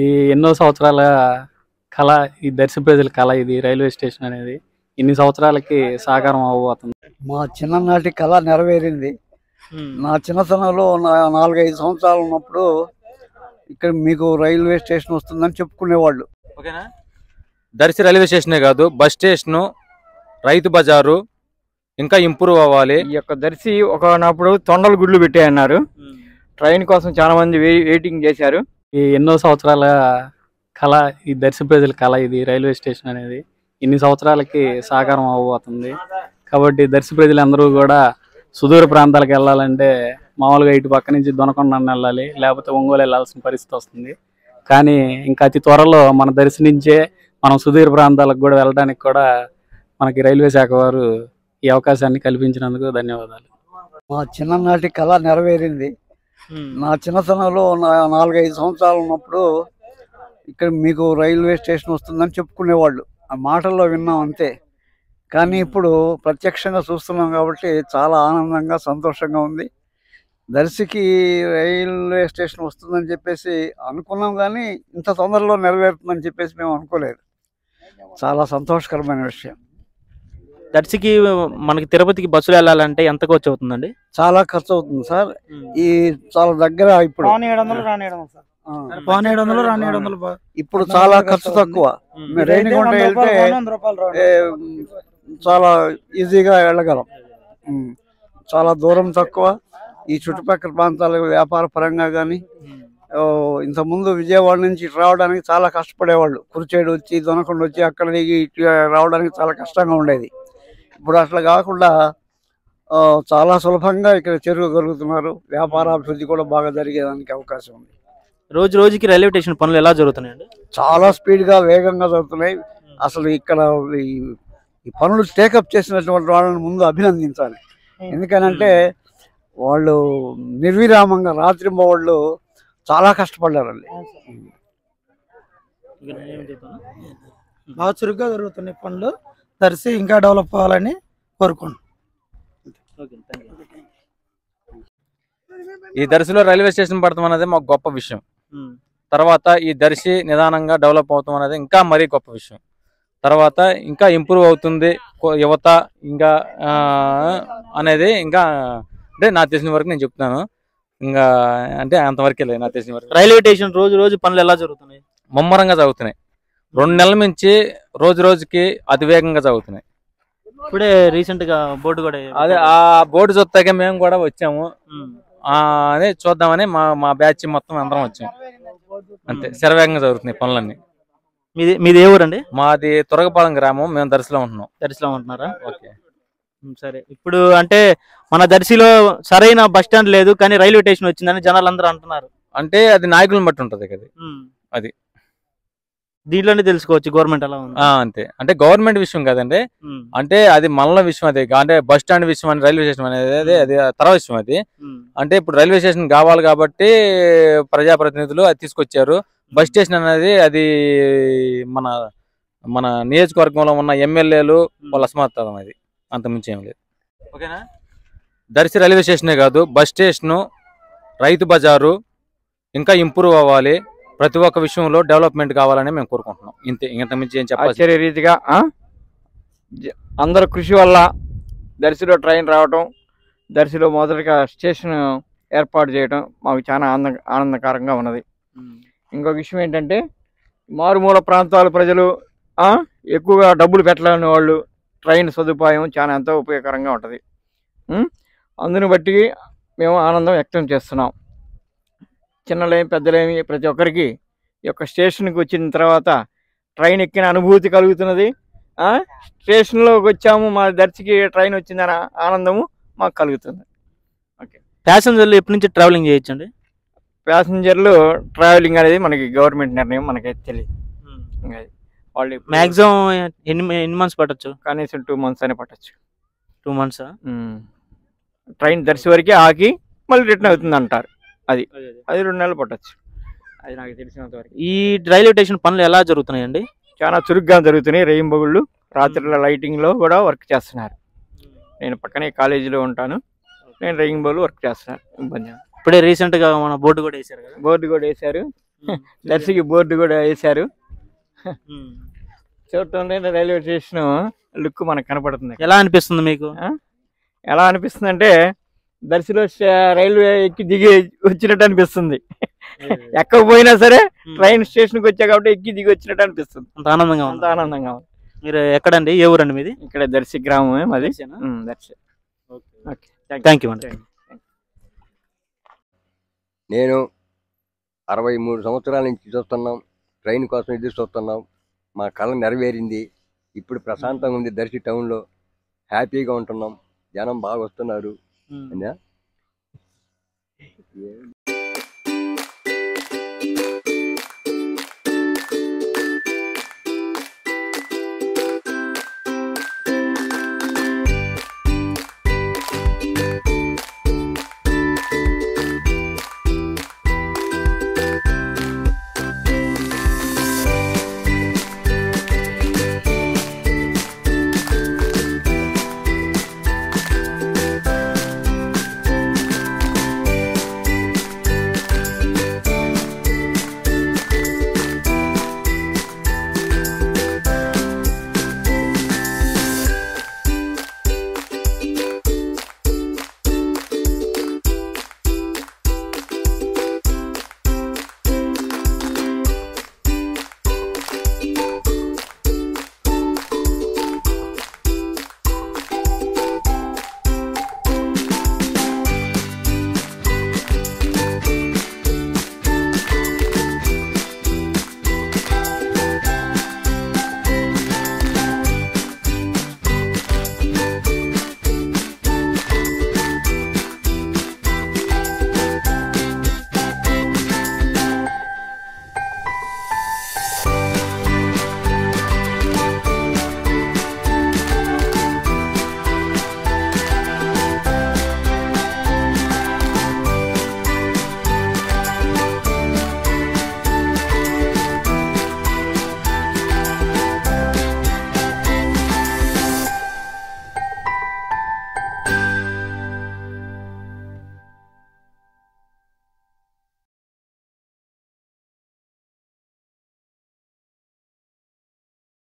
ఈ ఎన్నో సంవత్సరాల కళ, ఈ దర్శి ప్రజల కళ ఇది రైల్వే స్టేషన్ అనేది ఇన్ని సంవత్సరాలకి సాకారం అవ్వబోతుంది. మా చిన్ననాటి కళ నెరవేరింది. నా చిన్నతనంలో 4-5 సంవత్సరాలు ఉన్నప్పుడు ఇక్కడ మీకు రైల్వే స్టేషన్ వస్తుందని చెప్పుకునేవాళ్ళు. ఓకేనా? దర్శి రైల్వే స్టేషనే కాదు, బస్ స్టేషను, రైతు బజారు ఇంకా ఇంప్రూవ్ అవ్వాలి. ఈ యొక్క దర్శి ఒకనప్పుడు తొండలు గుడ్లు పెట్టాయన్నారు. ట్రైన్ కోసం చాలా మంది వెయిటింగ్ చేశారు. ఈ ఎన్నో సంవత్సరాల కళ, ఈ దర్శి ప్రజల కళ ఇది రైల్వే స్టేషన్ అనేది ఇన్ని సంవత్సరాలకి సాకారం అవ్వబోతుంది. కాబట్టి దర్శి ప్రజలందరూ కూడా సుదూర ప్రాంతాలకు వెళ్ళాలంటే మామూలుగా ఇటు పక్క నుంచి దొనకొండ వెళ్ళాలి, లేకపోతే ఒంగోలు వెళ్ళాల్సిన పరిస్థితి వస్తుంది. కానీ ఇంకా అతి త్వరలో మన దర్శి నుంచే మనం సుదూర ప్రాంతాలకు కూడా వెళ్ళడానికి కూడా మనకి రైల్వే శాఖ వారు ఈ అవకాశాన్ని కల్పించినందుకు ధన్యవాదాలు. మా చిన్ననాటి కళ నెరవేరింది. నా చిన్నతనంలో 4-5 సంవత్సరాలు ఉన్నప్పుడు ఇక్కడ మీకు రైల్వే స్టేషన్ వస్తుందని చెప్పుకునేవాళ్ళు. ఆ మాటల్లో విన్నాం అంతే. కానీ ఇప్పుడు ప్రత్యక్షంగా చూస్తున్నాం కాబట్టి చాలా ఆనందంగా సంతోషంగా ఉంది. దర్శికి రైల్వే స్టేషన్ వస్తుందని చెప్పేసి అనుకున్నాం, కానీ ఇంత తొందరలో నెరవేరుతుందని చెప్పేసి మేము అనుకోలేదు. చాలా సంతోషకరమైన విషయం. దర్శికి మనకి తిరుపతికి బస్సులు వెళ్ళాలంటే ఎంత ఖర్చు అవుతుందండి? చాలా ఖర్చు అవుతుంది సార్. ఈ చాలా దగ్గర ఇప్పుడు ఇప్పుడు చాలా ఖర్చు తక్కువ. రేణిగుంట వెళ్తే చాలా ఈజీగా వెళ్ళగలం. చాలా దూరం తక్కువ. ఈ చుట్టుపక్కల ప్రాంతాలకు వ్యాపార పరంగా కానీ ఇంతకుముందు విజయవాడ నుంచి ఇటు రావడానికి చాలా కష్టపడేవాళ్ళు. కురిచేడు వచ్చి దొనకొండ వచ్చి అక్కడ దిగి ఇటు రావడానికి చాలా కష్టంగా ఉండేది. ఇప్పుడు అట్లా కాకుండా చాలా సులభంగా ఇక్కడ చేరుకోగలుగుతున్నారు. వ్యాపారాభివృద్ధి కూడా బాగా జరిగేదానికి అవకాశం ఉంది. రోజు రోజుకి రైల్వే స్టేషన్ పనులు ఎలా జరుగుతున్నాయండి? చాలా స్పీడ్గా వేగంగా జరుగుతున్నాయి. అసలు ఇక్కడ ఈ పనులు టేకప్ చేసినటువంటి వాళ్ళని ముందు అభినందించాలి. ఎందుకనంటే వాళ్ళు నిర్విరామంగా రాత్రింబవళ్ళు చాలా కష్టపడ్డారండి. బాగా చురుగ్గా జరుగుతున్నాయి పనులు. దర్శి ఇంకా డెవలప్ అవ్వాలని కోరుకుంటున్నాం. ఈ దర్శిలో రైల్వే స్టేషన్ పడతాం అనేది మాకు గొప్ప విషయం. తర్వాత ఈ దర్శి నిదానంగా డెవలప్ అవుతాం అనేది ఇంకా మరీ గొప్ప విషయం. తర్వాత ఇంకా ఇంప్రూవ్ అవుతుంది యువత ఇంకా అనేది ఇంకా అంటే నాకు తెలిసిన వరకు నేను చెప్తున్నాను. ఇంకా అంటే అంతవరకే లేదు నాకు తెలిసిన వరకు. రైల్వే స్టేషన్ రోజు రోజు పనులు ఎలా జరుగుతున్నాయి? ముమ్మరంగా జరుగుతున్నాయి. 2 నెలల నుంచి రోజు రోజుకి అతివేగంగా జరుగుతున్నాయి. ఇప్పుడే రీసెంట్ గా బోర్డు కూడా అదే ఆ బోర్డు చూస్తాక మేము కూడా వచ్చాము. అదే చూద్దామని మా బ్యాచ్ మొత్తం అందరం వచ్చాము. అంతే, శరవేగంగా జరుగుతున్నాయి పనులన్నీ. మీది ఏ ఊరండి? మాది తురగపాలెం గ్రామం. మేము దర్శిలో ఉంటున్నాం. దర్శిలో ఉంటున్నారా? ఓకే, సరే. ఇప్పుడు అంటే మన దర్శిలో సరైన బస్ స్టాండ్ లేదు, కానీ రైల్వే స్టేషన్ వచ్చిందని జనాలు అందరూ అంటున్నారు. అంటే అది నాయకులను బట్టి ఉంటది కదా. అది దీంట్లోనే తెలుసుకోవచ్చు గవర్నమెంట్ ఎలా ఉంది. అంతే, అంటే గవర్నమెంట్ విషయం కాదండి. అంటే అది మనల విషయం. అది అంటే బస్ స్టాండ్ విషయం అని రైల్వే స్టేషన్ అనేది అది తర్వాత విషయం. అది అంటే ఇప్పుడు రైల్వే స్టేషన్ కావాలి కాబట్టి ప్రజాప్రతినిధులు అది తీసుకొచ్చారు. బస్ స్టేషన్ అనేది అది మన మన నియోజకవర్గంలో ఉన్న ఎమ్మెల్యేలు వాళ్ళ అసమర్థం. అది అంతమించి ఏం లేదు. ఓకేనా? దర్శి రైల్వే స్టేషనే కాదు, బస్ స్టేషను, రైతు బజారు ఇంకా ఇంప్రూవ్ అవ్వాలి. ప్రతి ఒక్క విషయంలో డెవలప్మెంట్ కావాలని మేము కోరుకుంటున్నాం. ఇంతే, ఇంతకుమించి ఏం చెప్పాలి. ఆశ్చర్య రీతిగా అందరు కృషి వల్ల దర్శిలో ట్రైన్ రావటం, దర్శిలో మొదటిగా స్టేషన్ ఏర్పాటు చేయడం మాకు చాలా ఆనందకరంగా ఉన్నది. ఇంకొక విషయం ఏంటంటే మారుమూల ప్రాంతాల ప్రజలు ఎక్కువగా డబ్బులు పెట్టలేని వాళ్ళు ట్రైన్ సదుపాయం చాలా ఎంతో ఉపయోగకరంగా ఉంటుంది. అందుని బట్టి మేము ఆనందం వ్యక్తం చేస్తున్నాం. చిన్నలేమి పెద్దలేమి ప్రతి ఒక్కరికి ఈ యొక్క స్టేషన్కి వచ్చిన తర్వాత ట్రైన్ ఎక్కిన అనుభూతి కలుగుతున్నది. స్టేషన్లోకి వచ్చాము, మా దర్శికి ట్రైన్ వచ్చిందన్న ఆనందము మాకు కలుగుతుంది. ఓకే, ప్యాసింజర్లు ఎప్పటి నుంచి ట్రావెలింగ్ చేయొచ్చండి? ప్యాసింజర్లు ట్రావెలింగ్ అనేది మనకి గవర్నమెంట్ నిర్ణయం, మనకైతే తెలియదు. వాళ్ళు మ్యాక్సిమం ఎన్ని మంత్స్ పట్టచ్చు? కనీసం 2 months అయినా పట్టచ్చు. 2 months ట్రైన్ దర్శి వరకే ఆగి మళ్ళీ రిటర్న్ అవుతుంది అంటారు. అది 2 నెలలు పట్టచ్చు. అది నాకు తెలిసినంత వరకు. ఈ రైల్వే స్టేషన్ పనులు ఎలా జరుగుతున్నాయండి? చాలా చురుగ్గా జరుగుతున్నాయి. రెయిన్బోగుళ్ళు రాత్రిలో లైటింగ్లో కూడా వర్క్ చేస్తున్నారు. నేను పక్కనే కాలేజీలో ఉంటాను. నేను రెయిన్బోలు వర్క్ చేస్తున్నాను. ఇబ్బంది. ఇప్పుడే రీసెంట్ గా మన బోర్డు కూడా వేసారు కదా? బోర్డు కూడా వేశారు. దర్శికి బోర్డు కూడా వేశారు. చూడటంలో రైల్వే స్టేషన్ లుక్ మనకు కనపడుతుంది. ఎలా అనిపిస్తుంది మీకు? ఎలా అనిపిస్తుంది అంటే దర్శిలో రైల్వే ఎక్కి దిగి వచ్చినట్టు అనిపిస్తుంది. ఎక్కకపోయినా సరే ట్రైన్ స్టేషన్కి వచ్చా కాబట్టి ఎక్కి దిగి వచ్చినట్టు అనిపిస్తుంది. అంత ఆనందంగా అంత ఆనందంగా ఉంది. మీరు ఎక్కడండి, ఏ ఊరండి మీది? ఇక్కడ దర్శి గ్రామమే మాది. దర్శి. థ్యాంక్ యూ అండి. నేను 63 సంవత్సరాల నుంచి చూస్తున్నాం, ట్రైన్ కోసం ఎదురు చూస్తున్నాం. మా కళ నెరవేరింది. ఇప్పుడు ప్రశాంతంగా ఉంది. దర్శి టౌన్లో హ్యాపీగా ఉంటున్నాం. జనం బాగా వస్తున్నారు.